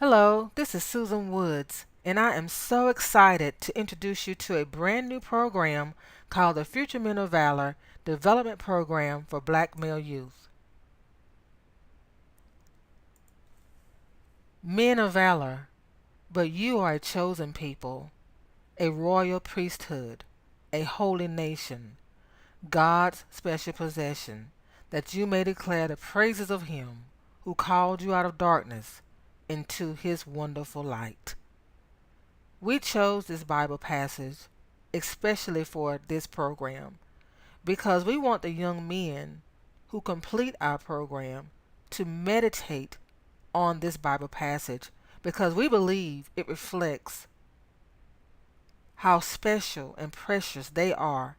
Hello, this is Susan Woods, and I am so excited to introduce you to a brand new program called the Future Men of Valor Development Program for Black Male Youth. Men of valor, but you are a chosen people, a royal priesthood, a holy nation, God's special possession, that you may declare the praises of Him who called you out of darkness into His wonderful light. We chose this Bible passage especially for this program because we want the young men who complete our program to meditate on this Bible passage because we believe it reflects how special and precious they are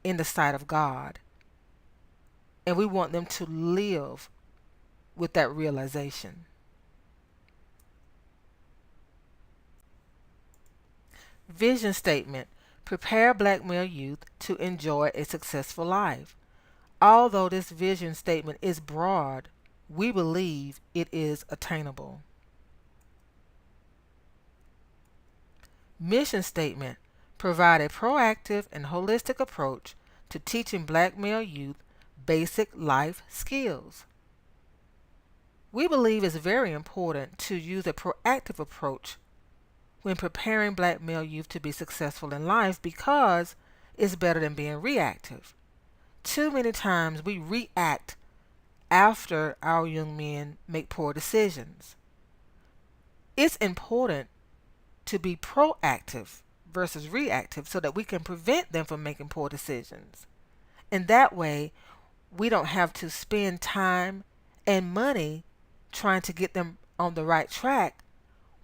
in the sight of God. And we want them to live with that realization. Vision statement: prepare black male youth to enjoy a successful life. Although this vision statement is broad, we believe it is attainable. Mission statement: provide a proactive and holistic approach to teaching black male youth basic life skills. We believe it's very important to use a proactive approach when preparing black male youth to be successful in life because it's better than being reactive. Too many times we react after our young men make poor decisions. It's important to be proactive versus reactive so that we can prevent them from making poor decisions. And that way, we don't have to spend time and money trying to get them on the right track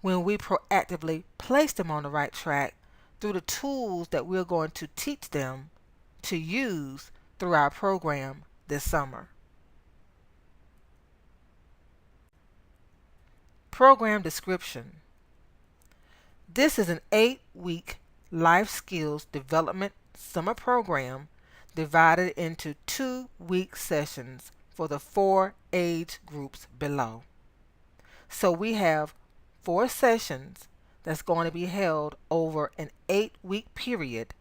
when we proactively place them on the right track through the tools that we're going to teach them to use through our program this summer. Program description: this is an 8-week life skills development summer program divided into 2-week sessions for the 4 age groups below. So we have 4 sessions that's going to be held over an 8-week period.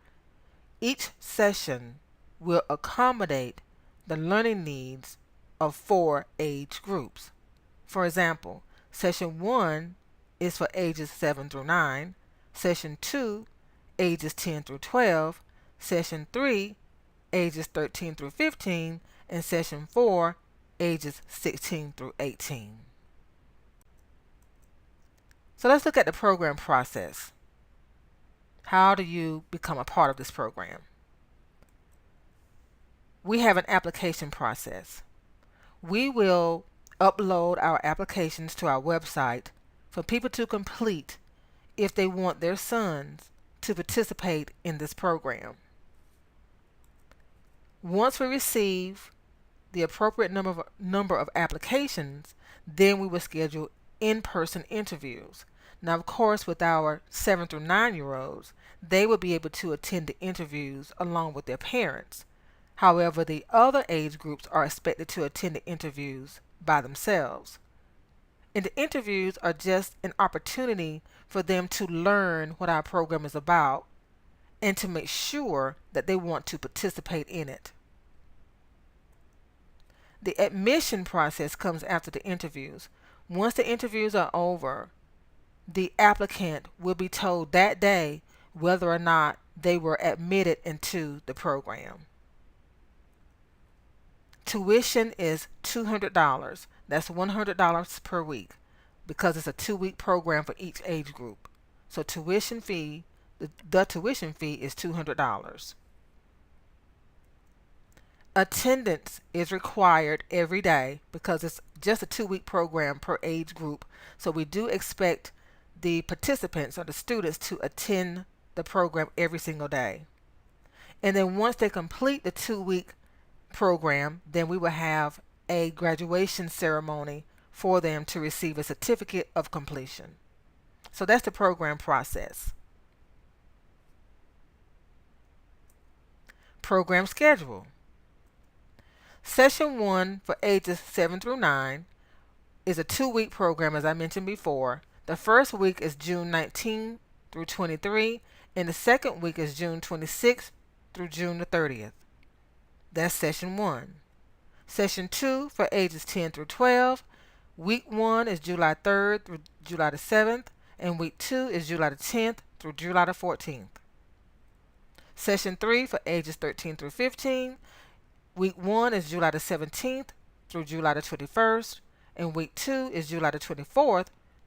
Each session will accommodate the learning needs of 4 age groups. For example, session 1 is for ages 7 through 9, session 2 ages 10 through 12, session 3 ages 13 through 15, and session 4 ages 16 through 18. So let's look at the program process. How do you become a part of this program? We have an application process. We will upload our applications to our website for people to complete if they want their sons to participate in this program. Once we receive the appropriate number of applications, then we will schedule in-person interviews. Now, of course, with our 7 through 9-year-olds, they will be able to attend the interviews along with their parents. However, the other age groups are expected to attend the interviews by themselves. And the interviews are just an opportunity for them to learn what our program is about and to make sure that they want to participate in it. The admission process comes after the interviews. Once the interviews are over, the applicant will be told that day whether or not they were admitted into the program. Tuition is $200. That's $100 per week because it's a 2-week program for each age group. So the tuition fee is $200. Attendance is required every day because it's just a 2-week program per age group. So we do expect the participants or the students to attend the program every single day. And then once they complete the 2-week program, then we will have a graduation ceremony for them to receive a certificate of completion. So that's the program process. Program schedule. Session 1 for ages 7 through 9 is a 2-week program, as I mentioned before. The first week is June 19 through 23, and the second week is June 26th through June the 30th. That's session 1. Session 2 for ages 10 through 12. Week 1 is July 3rd through July the 7th, and week 2 is July the 10th through July the 14th. Session 3 for ages 13 through 15. Week 1 is July the 17th through July the 21st, and week 2 is July the 24th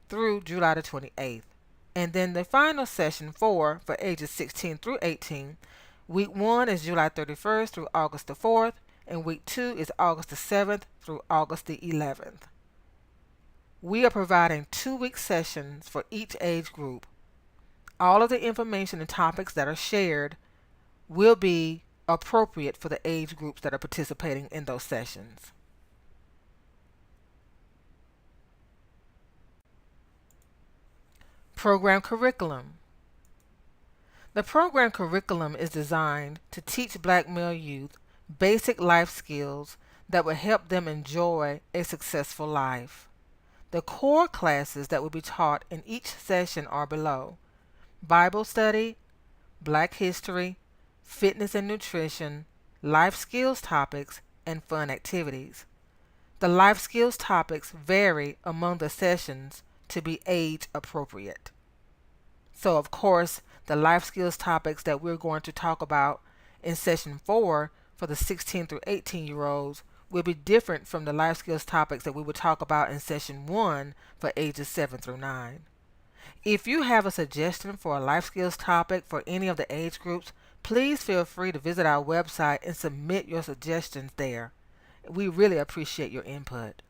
through July the 28th. And then the final session 4 for ages 16 through 18. Week 1 is July 31st through August the 4th, and week 2 is August the 7th through August the 11th. We are providing 2-week sessions for each age group. All of the information and topics that are shared will be appropriate for the age groups that are participating in those sessions. Program curriculum. The program curriculum is designed to teach Black male youth basic life skills that will help them enjoy a successful life. The core classes that will be taught in each session are below: Bible study, Black history, fitness and nutrition, life skills topics, and fun activities. The life skills topics vary among the sessions to be age appropriate. So of course, the life skills topics that we're going to talk about in session 4 for the 16 through 18-year-olds will be different from the life skills topics that we would talk about in session 1 for ages 7 through 9. If you have a suggestion for a life skills topic for any of the age groups, please feel free to visit our website and submit your suggestions there. We really appreciate your input.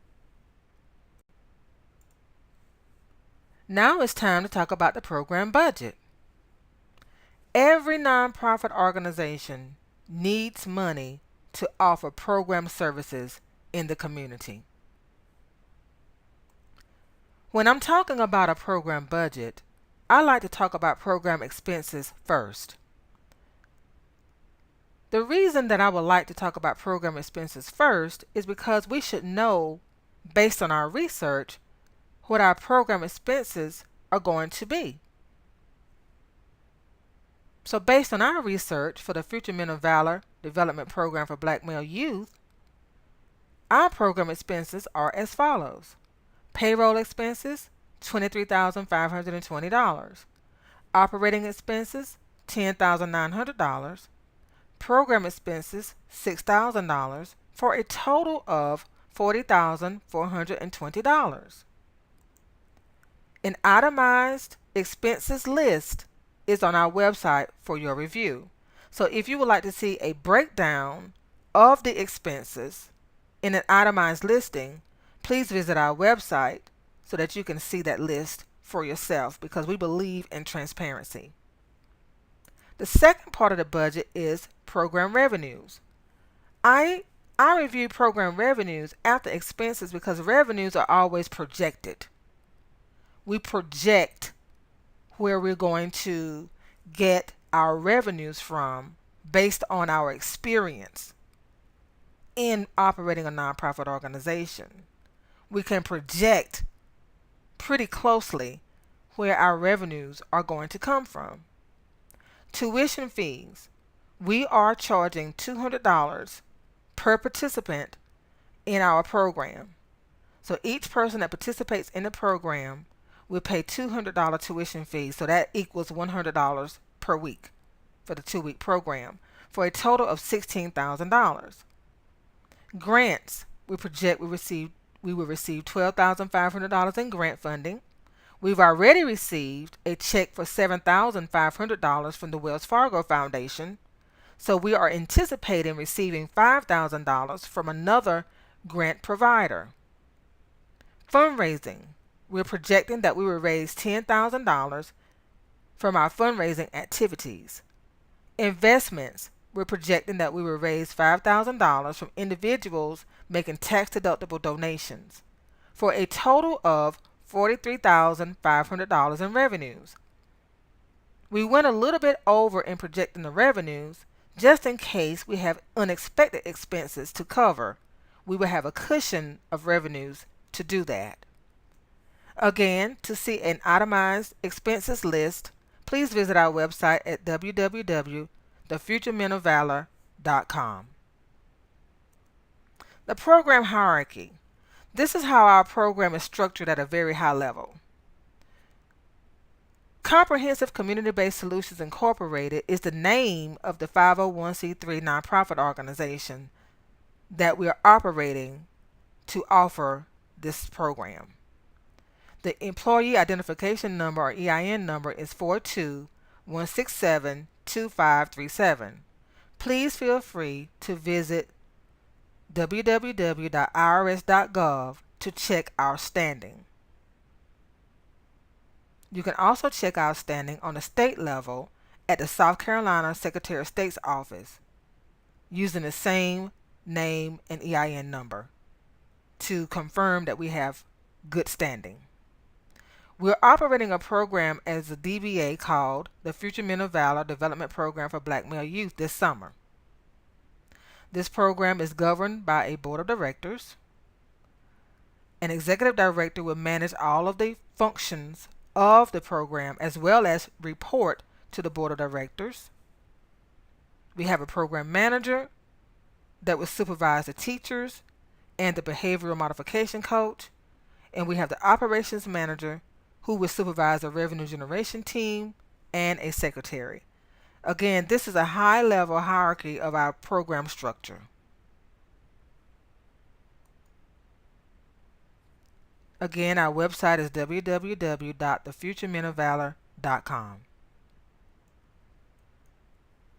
Now it's time to talk about the program budget. Every nonprofit organization needs money to offer program services in the community. When I'm talking about a program budget, I like to talk about program expenses first. The reason that I would like to talk about program expenses first is because we should know, based on our research, what our program expenses are going to be. So based on our research for the Future Men of Valor Development Program for Black Male Youth, our program expenses are as follows: payroll expenses, $23,520. Operating expenses, $10,900. Program expenses, $6,000, for a total of $40,420. An itemized expenses list is on our website for your review. So if you would like to see a breakdown of the expenses in an itemized listing, please visit our website so that you can see that list for yourself, because we believe in transparency. The second part of the budget is program revenues. I review program revenues after expenses because revenues are always projected. We project where we're going to get our revenues from based on our experience in operating a nonprofit organization. We can project pretty closely where our revenues are going to come from. Tuition fees. We are charging $200 per participant in our program. So each person that participates in the program will pay $200 tuition fees. So that equals $100 per week for the 2-week program, for a total of $16,000. Grants. We project we will receive $12,500 in grant funding. We've already received a check for $7,500 from the Wells Fargo Foundation, so we are anticipating receiving $5,000 from another grant provider. Fundraising. We're projecting that we will raise $10,000 from our fundraising activities. Investments. We're projecting that we will raise $5,000 from individuals making tax-deductible donations, for a total of $43,500 in revenues. We went a little bit over in projecting the revenues just in case we have unexpected expenses to cover. We will have a cushion of revenues to do that. Again, to see an itemized expenses list, please visit our website at www.thefuturemenofvalor.com. The program hierarchy. This is how our program is structured at a very high level. Comprehensive Community-Based Solutions Incorporated is the name of the 501c3 nonprofit organization that we are operating to offer this program. The Employee Identification Number, or EIN number, is 421672537. Please feel free to visit www.irs.gov to check our standing. You can also check our standing on the state level at the South Carolina Secretary of State's office using the same name and EIN number to confirm that we have good standing. We're operating a program as a DBA called the Future Men of Valor Development Program for Black Male Youth this summer. This program is governed by a board of directors. An executive director will manage all of the functions of the program as well as report to the board of directors. We have a program manager that will supervise the teachers and the behavioral modification coach, and we have the operations manager who will supervise the revenue generation team and a secretary. Again, this is a high-level hierarchy of our program structure. Again, our website is www.thefuturemenofvalor.com.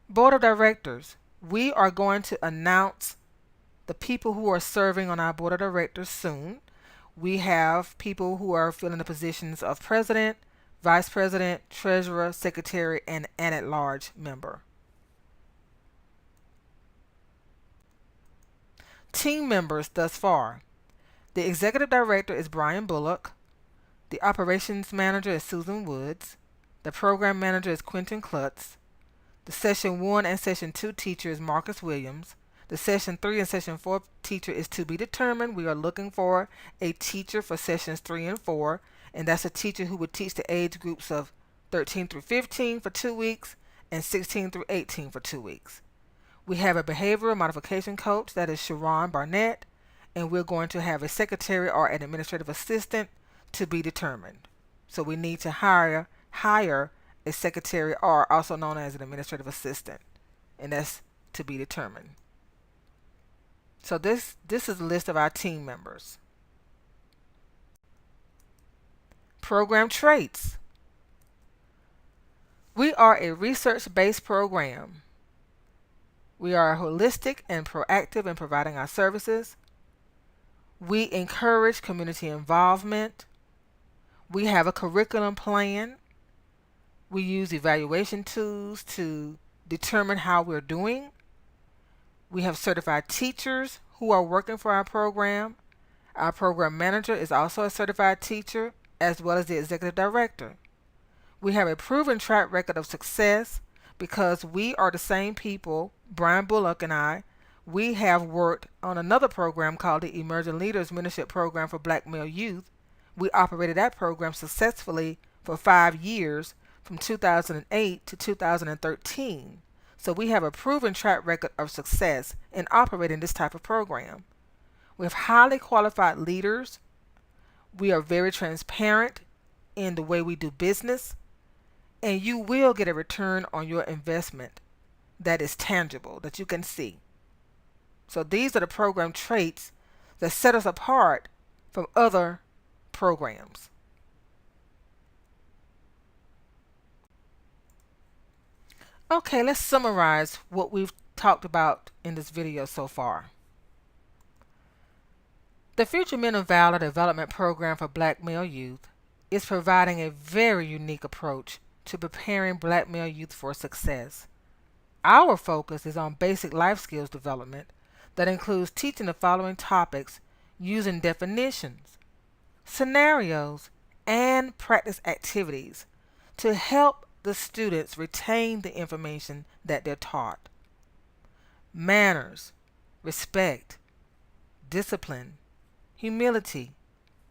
Board of Directors. We are going to announce the people who are serving on our Board of Directors soon. We have people who are filling the positions of President, Vice President, Treasurer, Secretary, and an at-large member. Team members thus far. The Executive Director is Brian Bullock. The Operations Manager is Susan Woods. The Program Manager is Quentin Klutz. The Session 1 and Session 2 teacher is Marcus Williams. The Session 3 and Session 4 teacher is to be determined. We are looking for a teacher for Sessions 3 and 4, and that's a teacher who would teach the age groups of 13 through 15 for 2 weeks and 16 through 18 for 2 weeks. We have a behavioral modification coach, that is Sharon Barnett, and we're going to have a secretary or an administrative assistant to be determined. So we need to hire a secretary, or also known as an administrative assistant, and that's to be determined. So this is a list of our team members. Program traits. We are a research-based program. We are holistic and proactive in providing our services. We encourage community involvement. We have a curriculum plan. We use evaluation tools to determine how we're doing. We have certified teachers who are working for our program. Our program manager is also a certified teacher, as well as the executive director. We have a proven track record of success because we are the same people, Brian Bullock and I. We have worked on another program called the Emerging Leaders Mentorship Program for Black Male Youth. We operated that program successfully for 5 years, from 2008 to 2013. So we have a proven track record of success in operating this type of program. We have highly qualified leaders. We are very transparent in the way we do business, and you will get a return on your investment that is tangible, that you can see. So these are the program traits that set us apart from other programs. Okay, let's summarize what we've talked about in this video so far. The Future Men of Valor Development Program for Black Male Youth is providing a very unique approach to preparing Black male youth for success. Our focus is on basic life skills development that includes teaching the following topics using definitions, scenarios, and practice activities to help the students retain the information that they're taught. Manners, respect, discipline, humility,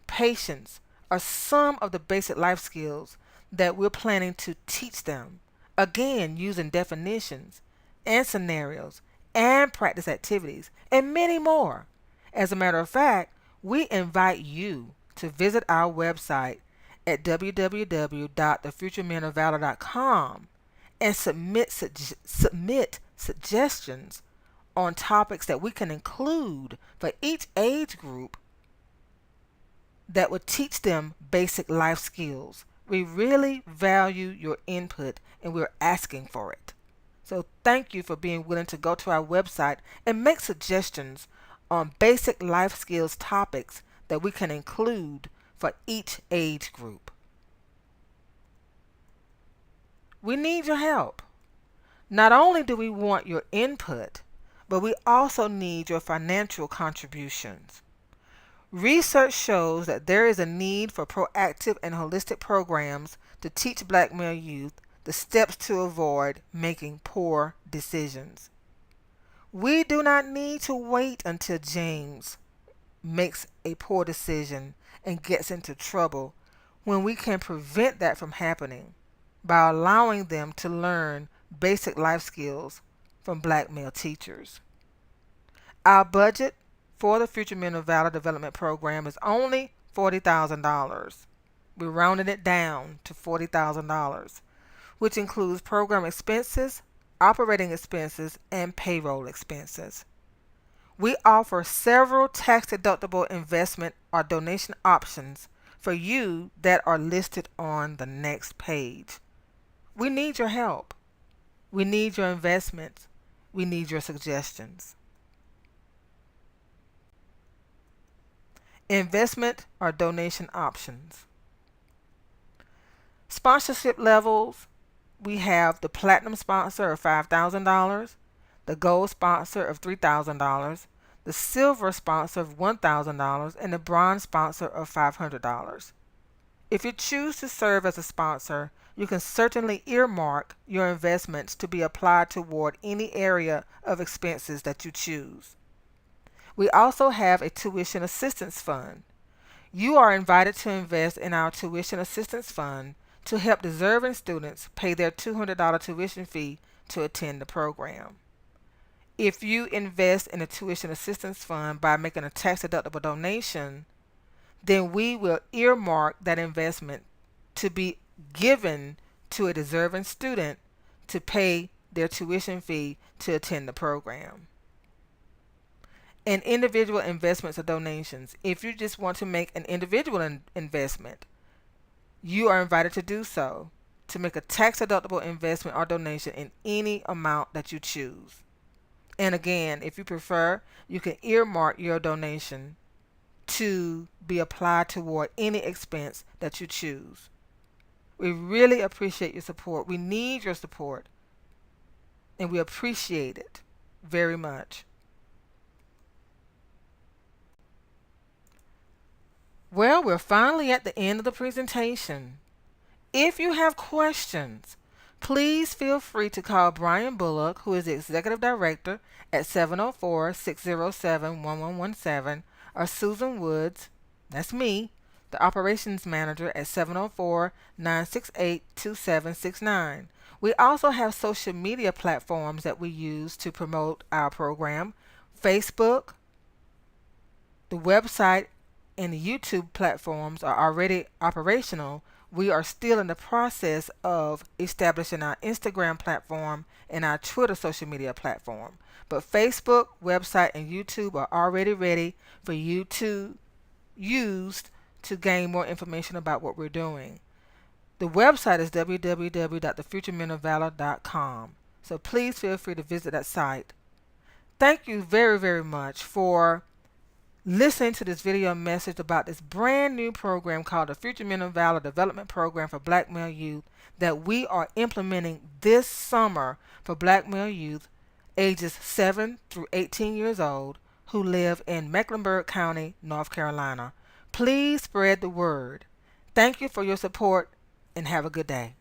patience, are some of the basic life skills that we're planning to teach them. Again, using definitions and scenarios and practice activities and many more. As a matter of fact, we invite you to visit our website at www.thefuturemenofvalor.com and submit suggestions on topics that we can include for each age group that would teach them basic life skills. We really value your input and we're asking for it. So thank you for being willing to go to our website and make suggestions on basic life skills topics that we can include for each age group. We need your help. Not only do we want your input, but we also need your financial contributions. Research shows that there is a need for proactive and holistic programs to teach black male youth the steps to avoid making poor decisions. We do not need to wait until James makes a poor decision and gets into trouble when we can prevent that from happening by allowing them to learn basic life skills from black male teachers. Our budget for the Future Men of Valor Development Program is only $40,000. We're rounding it down to $40,000, which includes program expenses, operating expenses, and payroll expenses. We offer several tax-deductible investment or donation options for you that are listed on the next page. We need your help. We need your investments. We need your suggestions. Investment or donation options. Sponsorship levels. We have the platinum sponsor of $5,000, the gold sponsor of $3,000, the silver sponsor of $1,000, and the bronze sponsor of $500. If you choose to serve as a sponsor, you can certainly earmark your investments to be applied toward any area of expenses that you choose. We also have a tuition assistance fund. You are invited to invest in our tuition assistance fund to help deserving students pay their $200 tuition fee to attend the program. If you invest in a tuition assistance fund by making a tax-deductible donation, then we will earmark that investment to be given to a deserving student to pay their tuition fee to attend the program. And individual investments or donations. If you just want to make an individual investment, you are invited to do so, to make a tax-deductible investment or donation in any amount that you choose. And again, if you prefer, you can earmark your donation to be applied toward any expense that you choose. We really appreciate your support. We need your support, and we appreciate it very much. Well, we're finally at the end of the presentation. If you have questions, please feel free to call Brian Bullock, who is the Executive Director, at 704-607-1117, or Susan Woods, that's me, the Operations Manager, at 704-968-2769. We also have social media platforms that we use to promote our program: Facebook, the website, and the YouTube platforms are already operational. We are still in the process of establishing our Instagram platform and our Twitter social media platform. But Facebook, website, and YouTube are already ready for you to use to gain more information about what we're doing. The website is www.thefuturemenofvalor.com. So please feel free to visit that site. Thank you very, very much for listening to this video message about this brand new program called the Future Men of Valor Development Program for Black Male Youth that we are implementing this summer for black male youth ages 7 through 18 years old who live in Mecklenburg County, North Carolina. Please spread the word. Thank you for your support and have a good day.